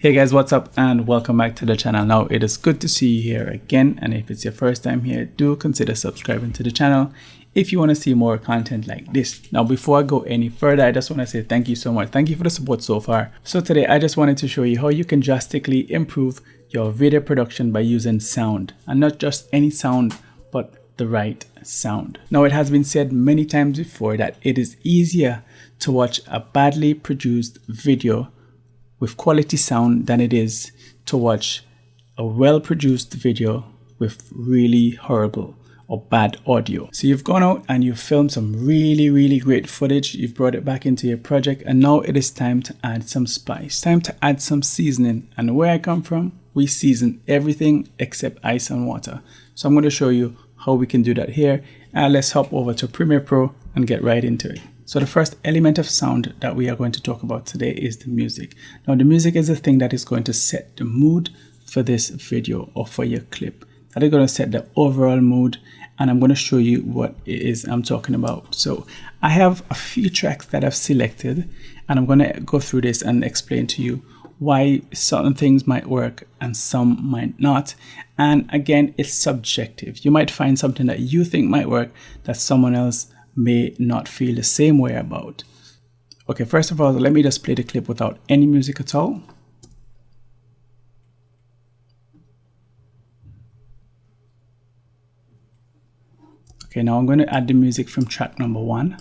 Hey guys, what's up and welcome back to the channel. Now it is good to see you here again, and if it's your first time here, do consider subscribing to the channel if you want to see more content like this. Now before I go any further, I just want to say thank you so much. Thank you for the support so far. So today I just wanted to show you how you can drastically improve your video production by using sound, and not just any sound but the right sound. Now it has been said many times before that it is easier to watch a badly produced video with quality sound than it is to watch a well-produced video with really horrible or bad audio. So you've gone out and you've filmed some really great footage, you've brought it back into your project, and now it is time to add some spice, time to add some seasoning. And where I come from, we season everything except ice and water. So I'm going to show you how we can do that here, and let's hop over to Premiere Pro and get right into it. So the first element of sound that we are going to talk about today is the music. Now the music is the thing that is going to set the mood for this video or for your clip. That is going to set the overall mood, and I'm going to show you what it is I'm talking about. So I have a few tracks that I've selected, and I'm going to go through this and explain to you why certain things might work and some might not. And again, it's subjective. You might find something that you think might work that someone else may not feel the same way about. Okay, first of all, let me just play the clip without any music at all. Okay, now I'm going to add the music from track number 1.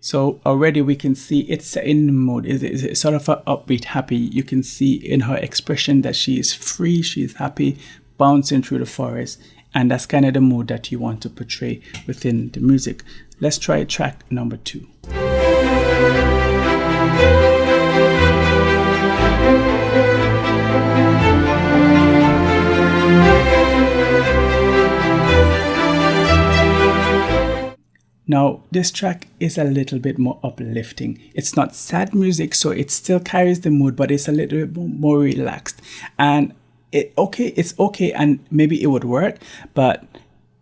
So already we can see it's setting the mood. It's sort of an upbeat, happy. You can see in her expression that she is free, she is happy, bouncing through the forest. And that's kind of the mood that you want to portray within the music. Let's try track number 2. Now, this track is a little bit more uplifting. It's not sad music, so it still carries the mood, but it's a little bit more relaxed. And it's okay, and maybe it would work, but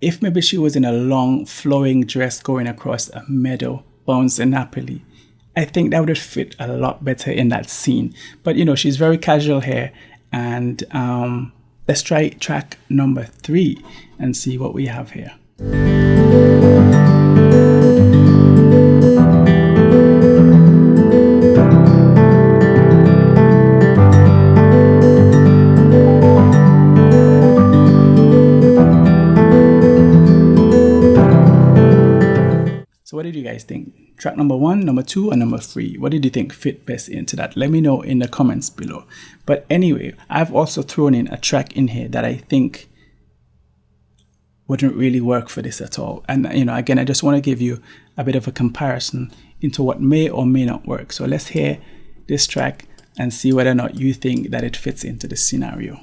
if maybe she was in a long flowing dress going across a meadow, bouncing happily, I think that would fit a lot better in that scene. But you know, she's very casual here, and let's try track number 3 and see what we have here. So what did you guys think? Track number 1, number 2, and number 3. What did you think fit best into that? Let me know in the comments below. But anyway, I've also thrown in a track in here that I think wouldn't really work for this at all. And you know, again, I just want to give you a bit of a comparison into what may or may not work. So let's hear this track and see whether or not you think that it fits into this scenario.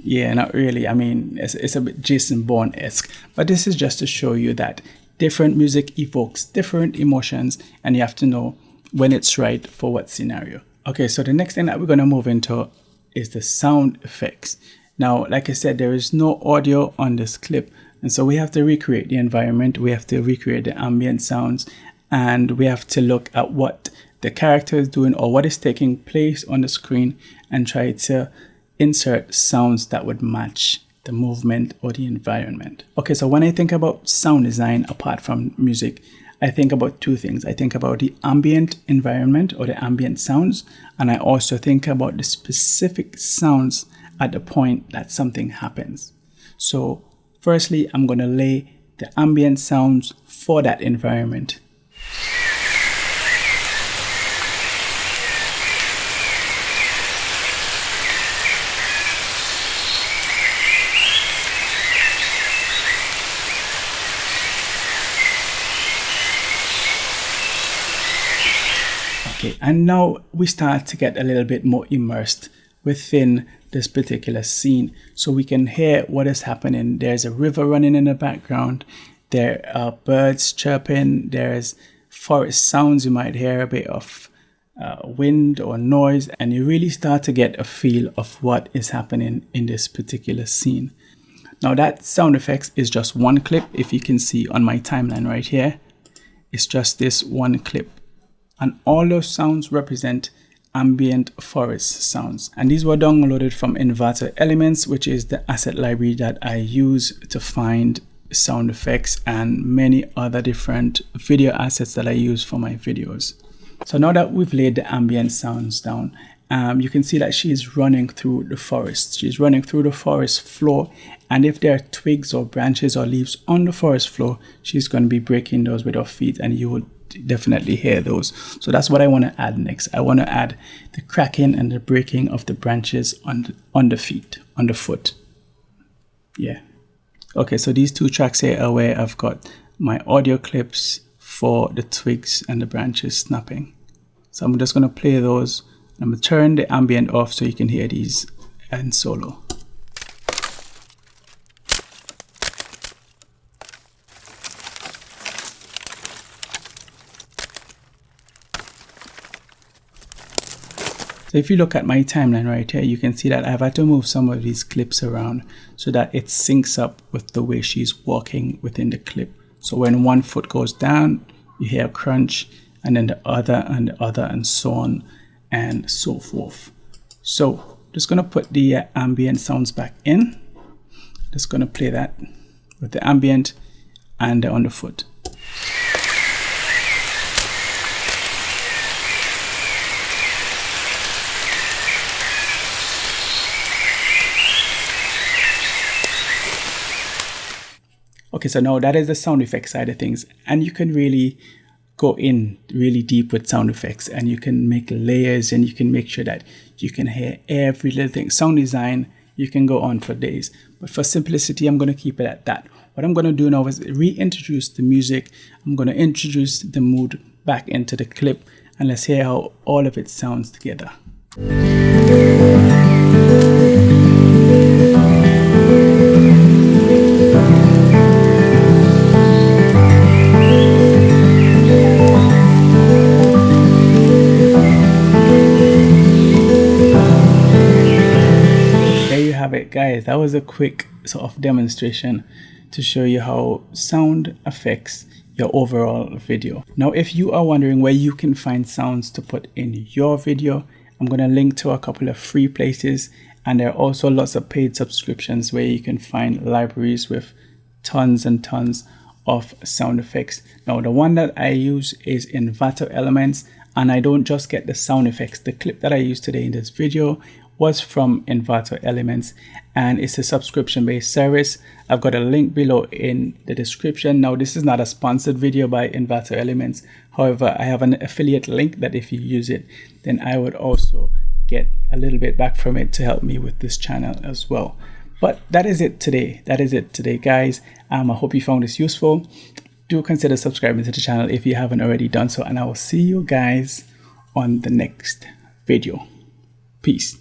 Yeah, not really. I mean, it's a bit Jason Bourne-esque, but this is just to show you that different music evokes different emotions, and you have to know when it's right for what scenario. Okay, so the next thing that we're going to move into is the sound effects. Now, like I said, there is no audio on this clip, and so we have to recreate the environment, we have to recreate the ambient sounds, and we have to look at what the character is doing or what is taking place on the screen and try to insert sounds that would match the movement or the environment. Okay, so when I think about sound design apart from music, I think about 2 things. I think about the ambient environment or the ambient sounds, and I also think about the specific sounds at the point that something happens. So firstly, I'm going to lay the ambient sounds for that environment. Okay, and now we start to get a little bit more immersed within this particular scene so we can hear what is happening. There's a river running in the background, there are birds chirping, there's forest sounds, you might hear a bit of wind or noise, and you really start to get a feel of what is happening in this particular scene. Now that sound effects is just one clip. If you can see on my timeline right here, it's just this one clip, and all those sounds represent ambient forest sounds, and these were downloaded from Envato Elements, which is the asset library that I use to find sound effects and many other different video assets that I use for my videos. So now that we've laid the ambient sounds down, you can see that she's running through the forest. She's running through the forest floor, and if there are twigs or branches or leaves on the forest floor, she's going to be breaking those with her feet, and you will definitely hear those. So that's what I want to add next. I want to add the cracking and the breaking of the branches on the feet, on the foot. Yeah. Okay, so these two tracks here are where I've got my audio clips for the twigs and the branches snapping. So I'm just going to play those. I'm going to turn the ambient off so you can hear these in solo. So if you look at my timeline right here, you can see that I've had to move some of these clips around so that it syncs up with the way she's walking within the clip. So when one foot goes down, you hear a crunch, and then the other and the other, and so on and so forth. So just going to put the ambient sounds back in. Just going to play that with the ambient and the underfoot. Okay, so now that is the sound effect side of things, and you can really go in really deep with sound effects, and you can make layers, and you can make sure that you can hear every little thing. Sound design, you can go on for days, but for simplicity, I'm going to keep it at that. What I'm going to do now is reintroduce the music. I'm going to introduce the mood back into the clip, and let's hear how all of it sounds together. Guys, that was a quick sort of demonstration to show you how sound affects your overall video. Now, if you are wondering where you can find sounds to put in your video, I'm going to link to a couple of free places, and there are also lots of paid subscriptions where you can find libraries with tons and tons of sound effects. Now, the one that I use is Envato Elements, and I don't just get the sound effects. The clip that I used today in this video was from Envato Elements, and it's a subscription-based service. I've got a link below in the description. Now, this is not a sponsored video by Envato Elements. However, I have an affiliate link that if you use it, then I would also get a little bit back from it to help me with this channel as well. But that is it today. That is it today, guys. I hope you found this useful. Do consider subscribing to the channel if you haven't already done so, and I will see you guys on the next video. Peace.